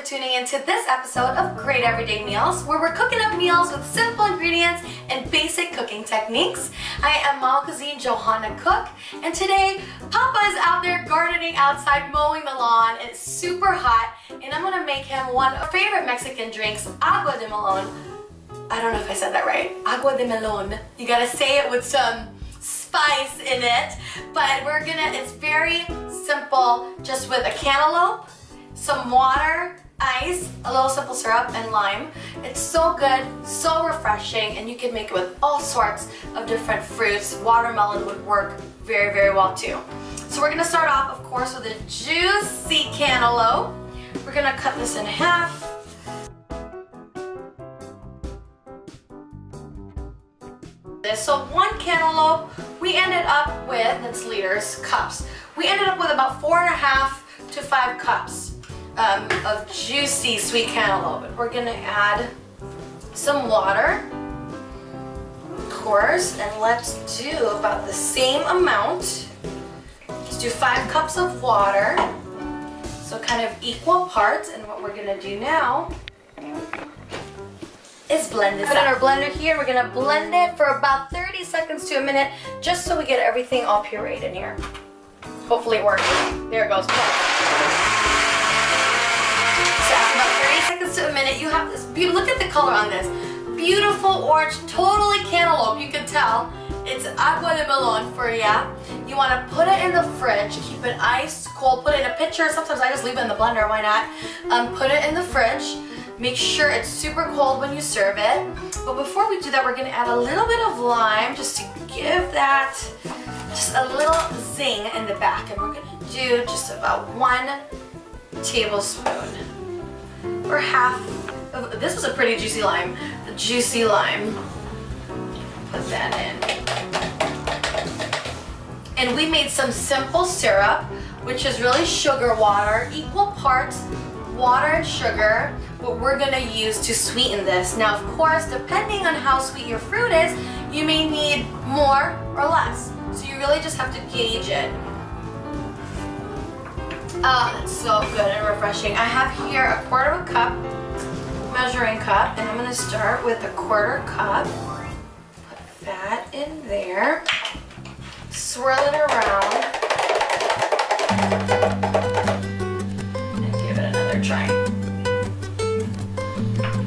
tuning into this episode of Great Everyday Meals, where we're cooking up meals with simple ingredients and basic cooking techniques. I am Momma Cuisine Johanna Cook, and today Papa is out there gardening outside, mowing the lawn. It's super hot, and I'm gonna make him one of our favorite Mexican drinks, Agua de Melon. I don't know if I said that right. Agua de Melon. You gotta say it with some spice in it, but it's very simple, just with a cantaloupe, some water, ice, a little simple syrup, and lime. It's so good, so refreshing, and you can make it with all sorts of different fruits. Watermelon would work very, very well too. So we're gonna start off, of course, with a juicy cantaloupe. We're gonna cut this in half. So one cantaloupe, we ended up with, that's liters, cups. We ended up with about 4.5 to 5 cups of juicy sweet cantaloupe. We're gonna add some water, of course, and let's do about the same amount. Let's do 5 cups of water, so kind of equal parts. And what we're gonna do now is blend this up. Put in our blender here, we're gonna blend it for about 30 seconds to a minute, just so we get everything all pureed in here. Hopefully it works. There it goes. So after about 30 seconds to a minute, you have this beautiful, look at the color on this. Beautiful orange, totally cantaloupe, you can tell. It's Agua de Melon for ya. You wanna put it in the fridge, keep it ice cold, put it in a pitcher. Sometimes I just leave it in the blender, why not? Put it in the fridge. Make sure it's super cold when you serve it. But before we do that, we're gonna add a little bit of lime just to give that just a little zing in the back. And we're gonna do just about 1 tablespoon or half of, this is a pretty juicy lime, the juicy lime. Put that in. And we made some simple syrup, which is really sugar water, equal parts water and sugar, what we're gonna use to sweeten this. Now, of course, depending on how sweet your fruit is, you may need more or less. So you really just have to gauge it. Oh, that's so good and refreshing. I have here a 1/4 cup, measuring cup, and I'm gonna start with a 1/4 cup. Put that in there. Swirl it around. Try.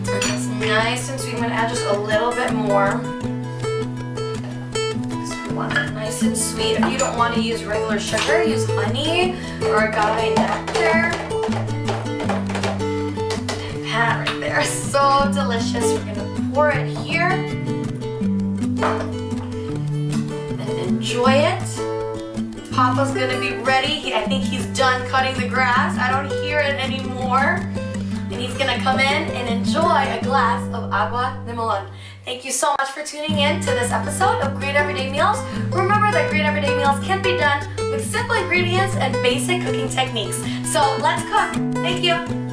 It's nice and sweet. I'm going to add just a little bit more. Because we want it nice and sweet. If you don't want to use regular sugar, use honey or agave nectar. And that right there is so delicious. We're going to pour it here and enjoy it. Papa's gonna be ready. I think he's done cutting the grass. I don't hear it anymore. And he's gonna come in and enjoy a glass of Agua de Melon. Thank you so much for tuning in to this episode of Great Everyday Meals. Remember that great everyday meals can be done with simple ingredients and basic cooking techniques. So let's cook. Thank you.